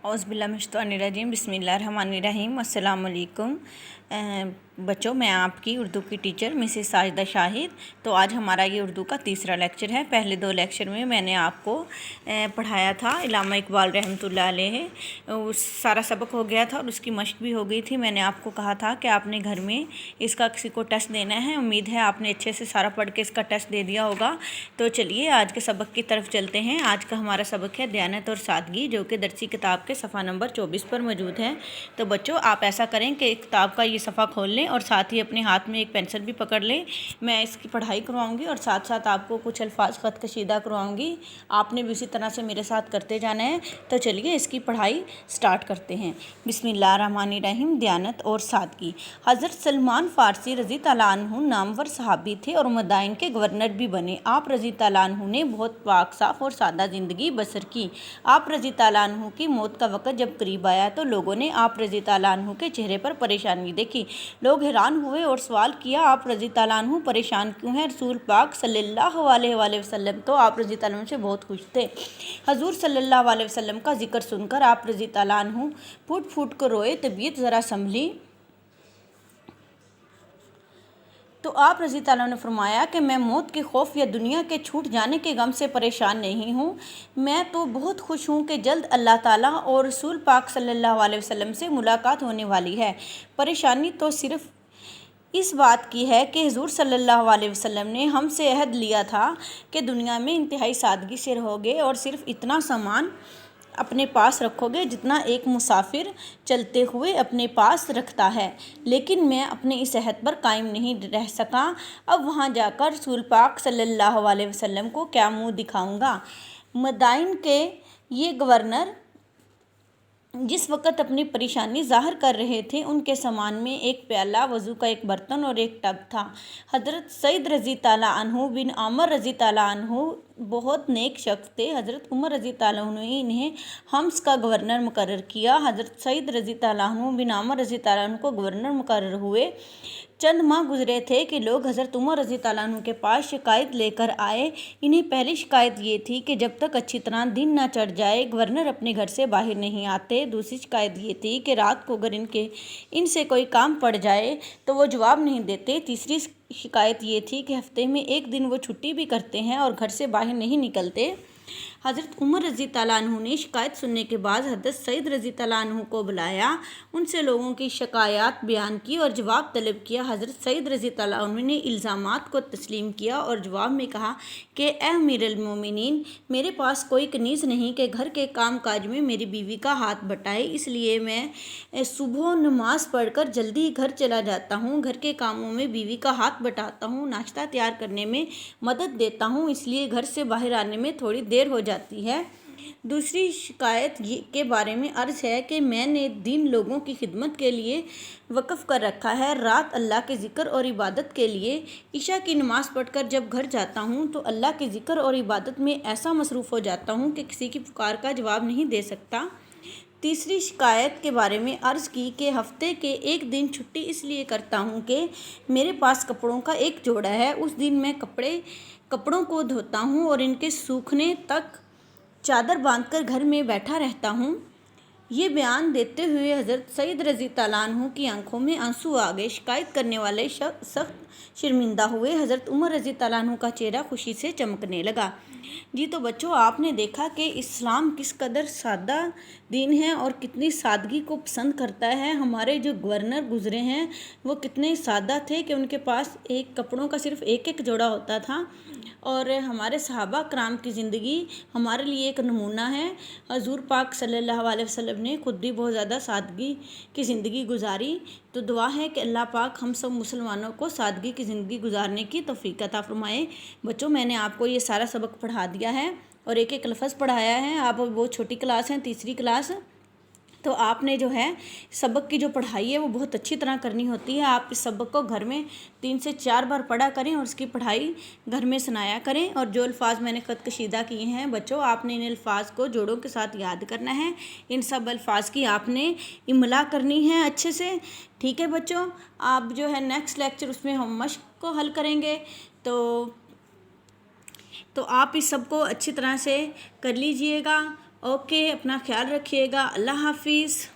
औज़ुबिल्लाहिमिनश्शैतानिर्रजीम बिस्मिल्लाहिर्रहमानिर्रहीम अस्सलाम वालेकुम। बच्चों, मैं आपकी उर्दू की टीचर मिसेस साजिदा शाहिद। तो आज हमारा ये उर्दू का तीसरा लेक्चर है। पहले दो लेक्चर में मैंने आपको पढ़ाया था इल्लामा इकबाल रहमतुल्लाह अलैह, उस सारा सबक हो गया था और उसकी मश्क भी हो गई थी। मैंने आपको कहा था कि आपने घर में इसका किसी को टेस्ट देना है। उम्मीद है आपने अच्छे से सारा पढ़ के इसका टेस्ट दे दिया होगा। तो चलिए आज के सबक की तरफ चलते हैं। आज का हमारा सबक है दयानत और सादगी, जो कि दरसी किताब के सफ़ा नंबर 24 पर मौजूद है। तो बच्चों, आप ऐसा करें कि किताब का ये सफ़ा खोल लें और साथ ही अपने हाथ में एक पेंसिल भी पकड़ लें। मैं इसकी पढ़ाई करवाऊंगी और साथ साथ आपको कुछ अल्फाज ख़त कशीदा करवाऊंगी। आपने भी उसी तरह से मेरे साथ करते जाना है। तो चलिए इसकी पढ़ाई स्टार्ट करते हैं। बिस्मिल्लाहिर्रहमानिर्रहीम। दयानत और सादगी। हज़रत सलमान फ़ारसी रज़ी तआला अन्हु नामवर सहाबी थे और मदाइन के गवर्नर भी बने। आप रज़ी तआला अन्हु ने बहुत पाक साफ़ और सादा ज़िंदगी बसर की। आप रज़ी तआला अन्हु की मौत का वक़्त जब करीब आया तो लोगों ने आप रज़ी तआला अन्हु के चेहरे पर परेशानी देखी। लोग हैरान हुए और सवाल किया, आप रज़ी तआला अन्हु परेशान क्यों हैं? रसूल पाक सल्लल्लाहु अलैहि वसल्लम तो आप रज़ी तआला अन्हु से बहुत खुश थे। हजूर सल्लल्लाहु अलैहि वसल्लम का जिक्र सुनकर आप रज़ी तआला अन्हु फूट फूट कर रोए। तबीयत ज़रा संभली तो आप रज़ी तआला ने फरमाया कि मैं मौत के खौफ या दुनिया के छूट जाने के गम से परेशान नहीं हूँ। मैं तो बहुत खुश हूँ कि जल्द अल्लाह ताला और रसूल पाक सल्लल्लाहु अलैहि वसल्लम से मुलाकात होने वाली है। परेशानी तो सिर्फ़ इस बात की है कि हुज़ूर सल्लल्लाहु अलैहि वसल्लम ने हमसे अहद लिया था कि दुनिया में इंतहाई सादगी से रहोगे और सिर्फ़ इतना सामान अपने पास रखोगे जितना एक मुसाफिर चलते हुए अपने पास रखता है। लेकिन मैं अपने इस अहद पर कायम नहीं रह सका। अब वहाँ जाकर रसूल पाक सल्लल्लाहु अलैहि वसल्लम को क्या मुँह दिखाऊंगा। मदाइन के ये गवर्नर जिस वक़्त अपनी परेशानी ज़ाहिर कर रहे थे, उनके सामान में एक प्याला, वज़ू का एक बर्तन और एक टब था। हज़रत सईद रज़ी तआला अन्हु बिन आमर रज़ी तआला अन्हु बहुत नेक शख्स थे। हज़रत उमर रज़ी तआला अन्हु ने इन्हें हम्स का गवर्नर मुकर्रर किया। हज़रत सईद रज़ी तआला अन्हु बिन आमर रज़ी तआला अन्हु को गवर्नर मुकर्रर हुए। चंद माह गुजरे थे कि लोग हज़रत उमर रज़ी तआला अन्हु के पास शिकायत लेकर आए। इन्हें पहली शिकायत ये थी कि जब तक अच्छी तरह दिन ना चढ़ जाए गवर्नर अपने घर से बाहर नहीं आते। दूसरी शिकायत ये थी कि रात को अगर इनसे कोई काम पड़ जाए तो वो जवाब नहीं देते। तीसरी शिकायत ये थी कि हफ्ते में एक दिन वो छुट्टी भी करते हैं और घर से बाहर नहीं निकलते। हज़रत उमर रज़ी तआला अन्हु ने शिकायत सुनने के बाद हज़रत सईद रज़ी तआला अन्हु को बुलाया, उनसे लोगों की शिकायत बयान की और जवाब तलब किया। हज़रत सईद रज़ी तआला अन्हु ने इल्ज़ामात को तस्लीम किया और जवाब में कहा कि ए अमीरुल मोमिनीन, मेरे पास कोई कनीज़ नहीं कि घर के काम काज में मेरी बीवी का हाथ बटाए, इसलिए मैं सुबह नमाज पढ़कर जल्दी घर चला जाता हूँ। घर के कामों में बीवी का हाथ बटाता हूँ, नाश्ता तैयार करने में मदद देता हूँ, इसलिए घर से बाहर आने में थोड़ी देर हो जाती है। दूसरी शिकायत के बारे में अर्ज़ है कि मैंने दिन लोगों की खिदमत के लिए वक़्फ़ कर रखा है। रात अल्लाह के ज़िक्र और इबादत के लिए इशा की नमाज़ पढ़कर जब घर जाता हूँ तो अल्लाह के ज़िक्र और इबादत में ऐसा मसरूफ़ हो जाता हूँ कि किसी की पुकार का जवाब नहीं दे सकता। तीसरी शिकायत के बारे में अर्ज़ की कि हफ़्ते के एक दिन छुट्टी इसलिए करता हूँ कि मेरे पास कपड़ों का एक जोड़ा है। उस दिन मैं कपड़ों को धोता हूँ और इनके सूखने तक चादर बांधकर घर में बैठा रहता हूँ। ये बयान देते हुए हज़रत सईद रज़ी तआला अन्हु की आंखों में आंसू आ गए। शिकायत करने वाले सख्त शर्मिंदा हुए। हज़रत उमर रज़ी तआला अन्हु का चेहरा खुशी से चमकने लगा। जी तो बच्चों, आपने देखा कि इस्लाम किस कदर सादा दीन है और कितनी सादगी को पसंद करता है। हमारे जो गवर्नर गुजरे हैं वो कितने सादा थे कि उनके पास एक कपड़ों का सिर्फ़ एक एक जोड़ा होता था। और हमारे सहाबा कराम की ज़िंदगी हमारे लिए एक नमूना है। हजूर पाक सल्लल्लाहु अलैहि वसल्लम ने खुद भी बहुत ज़्यादा सादगी की ज़िंदगी गुजारी। तो दुआ है कि अल्लाह पाक हम सब मुसलमानों को सादगी की ज़िंदगी गुजारने की तौफीक अता फरमाए। बच्चों, मैंने आपको ये सारा सबक पढ़ा दिया है और एक एक लफ्ज़ पढ़ाया है। आप बहुत छोटी क्लास हैं, तीसरी क्लास, तो आपने जो है सबक की जो पढ़ाई है वो बहुत अच्छी तरह करनी होती है। आप इस सबक को घर में 3 से 4 बार पढ़ा करें और उसकी पढ़ाई घर में सुनाया करें। और जो अल्फाज मैंने ख़त कशीदा किए हैं बच्चों, आपने इन अल्फाज को जोड़ों के साथ याद करना है। इन सब अल्फाज की आपने इमला करनी है अच्छे से। ठीक है बच्चों, आप जो है नेक्स्ट लेक्चर उसमें हम मश्क को हल करेंगे। तो आप इस सब को अच्छी तरह से कर लीजिएगा اوکے، اپنا خیال رکھیے گا، اللہ حافظ۔